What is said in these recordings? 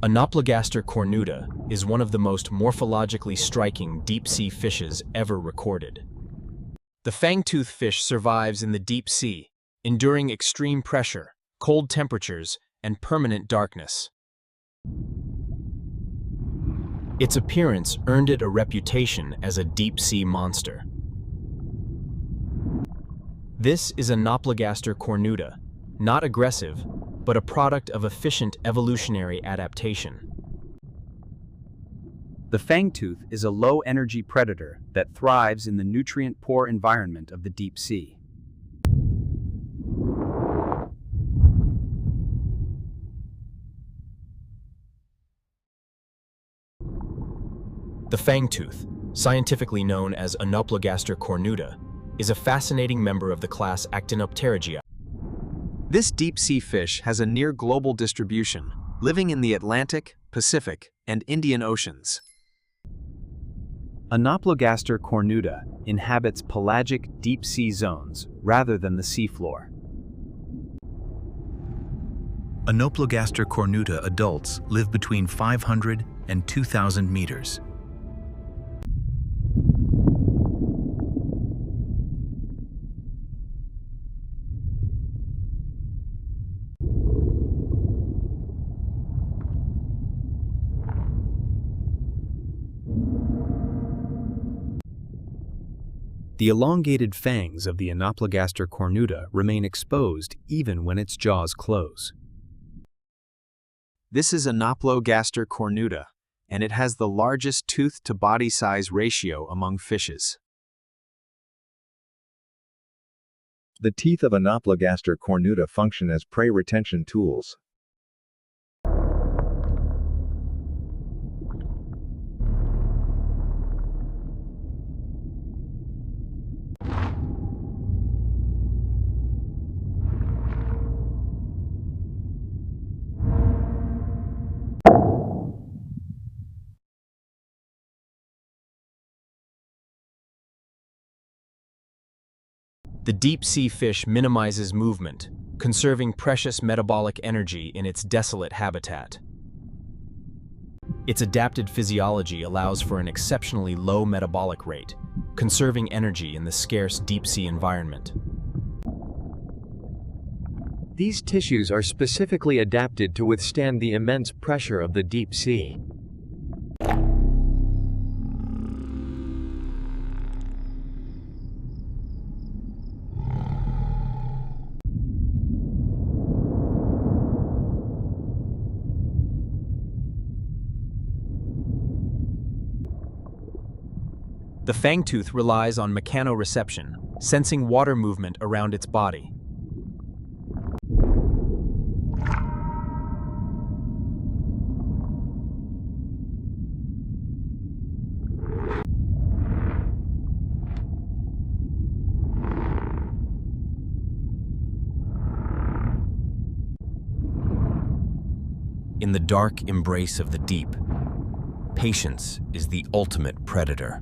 Anoplogaster cornuta is one of the most morphologically striking deep-sea fishes ever recorded. The fangtooth fish survives in the deep sea, enduring extreme pressure, cold temperatures, and permanent darkness. Its appearance earned it a reputation as a deep-sea monster. This is Anoplogaster cornuta, not aggressive, but a product of efficient evolutionary adaptation. The fangtooth is a low-energy predator that thrives in the nutrient-poor environment of the deep sea. The fangtooth, scientifically known as Anoplogaster cornuta, is a fascinating member of the class Actinopterygii. This deep-sea fish has a near-global distribution, living in the Atlantic, Pacific, and Indian Oceans. Anoplogaster cornuta inhabits pelagic deep-sea zones rather than the seafloor. Anoplogaster cornuta adults live between 500 and 2,000 meters. The elongated fangs of the Anoplogaster cornuta remain exposed even when its jaws close. This is Anoplogaster cornuta, and it has the largest tooth-to-body size ratio among fishes. The teeth of Anoplogaster cornuta function as prey retention tools. The deep-sea fish minimizes movement, conserving precious metabolic energy in its desolate habitat. Its adapted physiology allows for an exceptionally low metabolic rate, conserving energy in the scarce deep-sea environment. These tissues are specifically adapted to withstand the immense pressure of the deep sea. The fangtooth relies on mechanoreception, sensing water movement around its body. In the dark embrace of the deep, patience is the ultimate predator.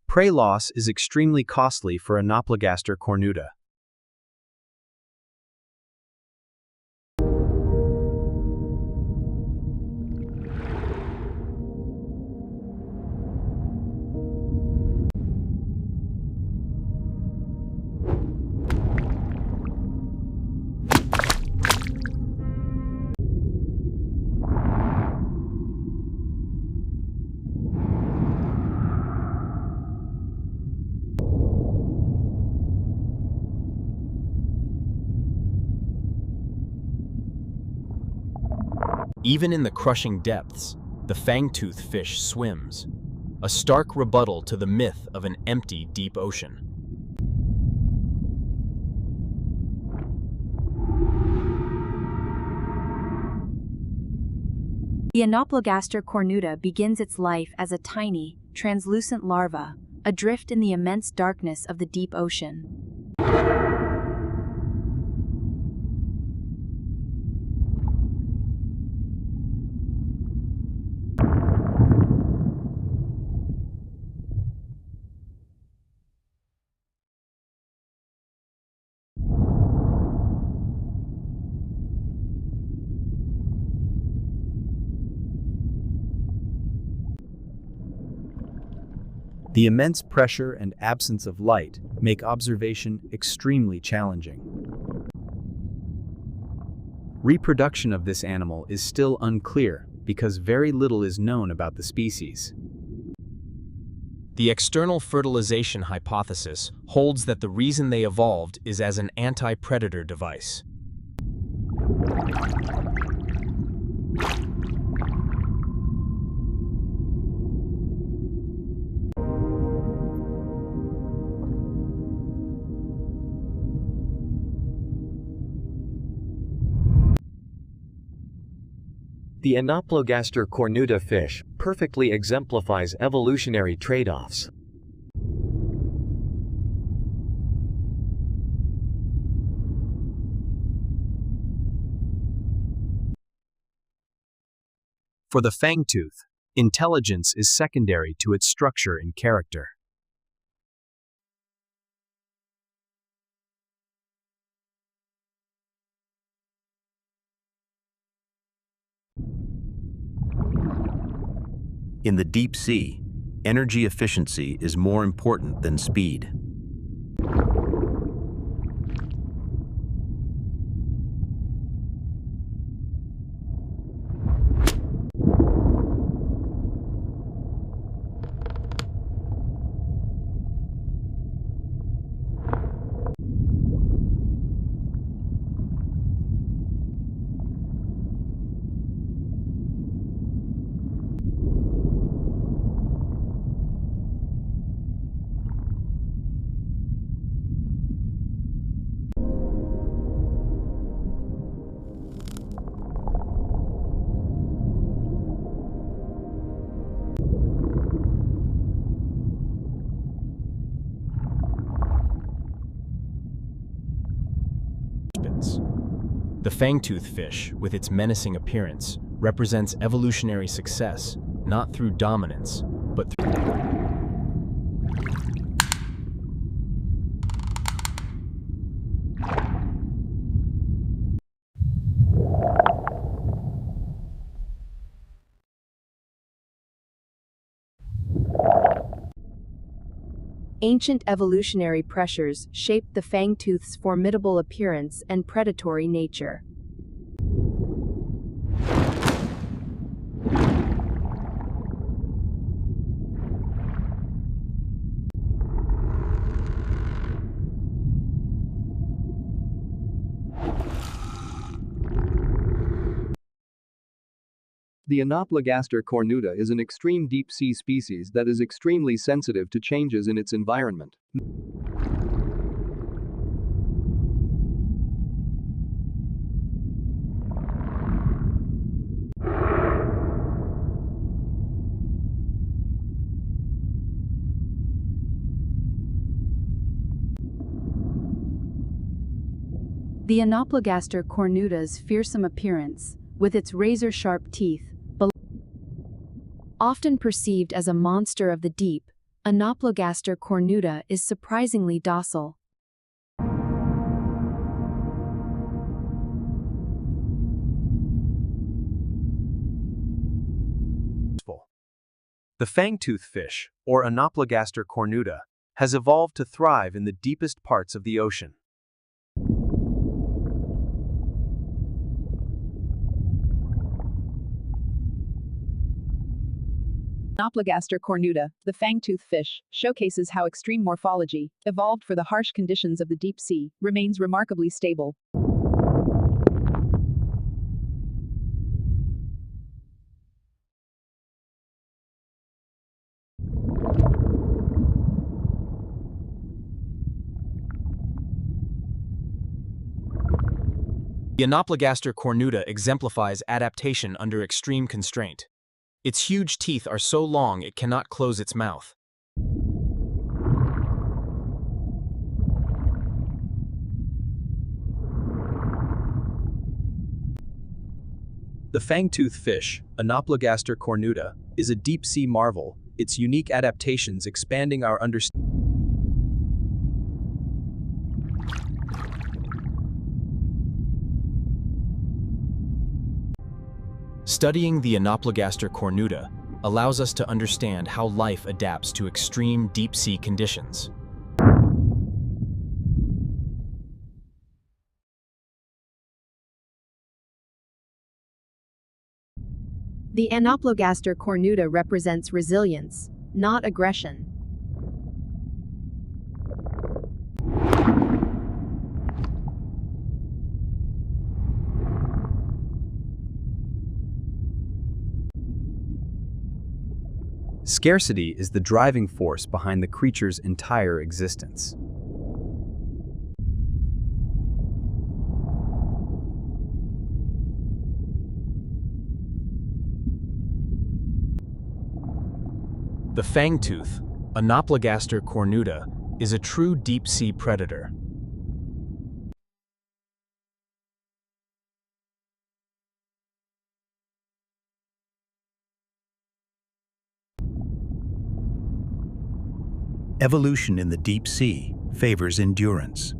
Prey loss is extremely costly for Anoplogaster cornuta. Even in the crushing depths, the fangtooth fish swims, a stark rebuttal to the myth of an empty deep ocean. The Anoplogaster cornuta begins its life as a tiny, translucent larva, adrift in the immense darkness of the deep ocean. The immense pressure and absence of light make observation extremely challenging. Reproduction of this animal is still unclear because very little is known about the species. The external fertilization hypothesis holds that the reason they evolved is as an anti-predator device. The Anoplogaster cornuta fish perfectly exemplifies evolutionary trade-offs. For the fangtooth, intelligence is secondary to its structure and character. In the deep sea, energy efficiency is more important than speed. The fangtooth fish, with its menacing appearance, represents evolutionary success, not through dominance, but through Ancient evolutionary pressures shaped the fangtooth's formidable appearance and predatory nature. The Anoplogaster cornuta is an extreme deep-sea species that is extremely sensitive to changes in its environment. The Anoplogaster cornuta's fearsome appearance, with its razor-sharp teeth, often perceived as a monster of the deep, Anoplogaster cornuta is surprisingly docile. The fangtooth fish, or Anoplogaster cornuta, has evolved to thrive in the deepest parts of the ocean. Anoplogaster cornuta, the fangtooth fish, showcases how extreme morphology, evolved for the harsh conditions of the deep sea, remains remarkably stable. The Anoplogaster cornuta exemplifies adaptation under extreme constraint. Its huge teeth are so long it cannot close its mouth. The fangtooth fish, Anoplogaster cornuta, is a deep-sea marvel, its unique adaptations expanding our understanding. Studying the Anoplogaster cornuta allows us to understand how life adapts to extreme deep-sea conditions. The Anoplogaster cornuta represents resilience, not aggression. Scarcity is the driving force behind the creature's entire existence. The fangtooth, Anoplogaster cornuta, is a true deep-sea predator. Evolution in the deep sea favors endurance.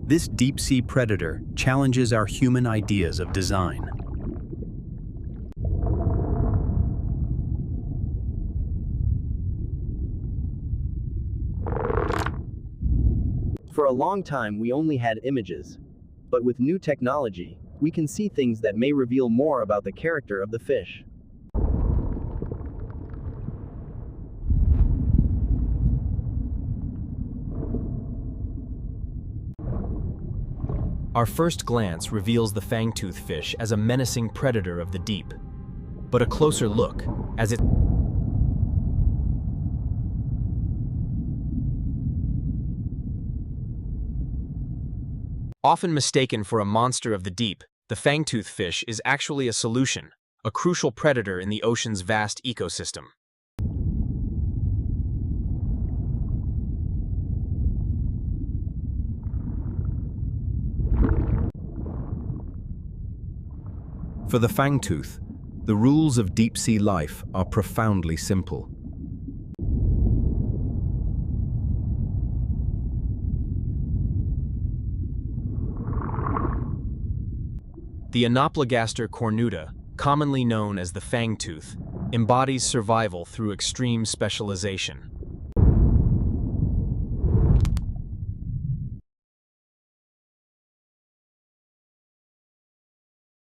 This deep-sea predator challenges our human ideas of design. For a long time we only had images. But with new technology, we can see things that may reveal more about the character of the fish. Our first glance reveals the fangtooth fish as a menacing predator of the deep. But a closer look, as it often mistaken for a monster of the deep, the fangtooth fish is actually a solution, a crucial predator in the ocean's vast ecosystem. For the fangtooth, the rules of deep-sea life are profoundly simple. The Anoplogaster cornuta, commonly known as the fangtooth, embodies survival through extreme specialization.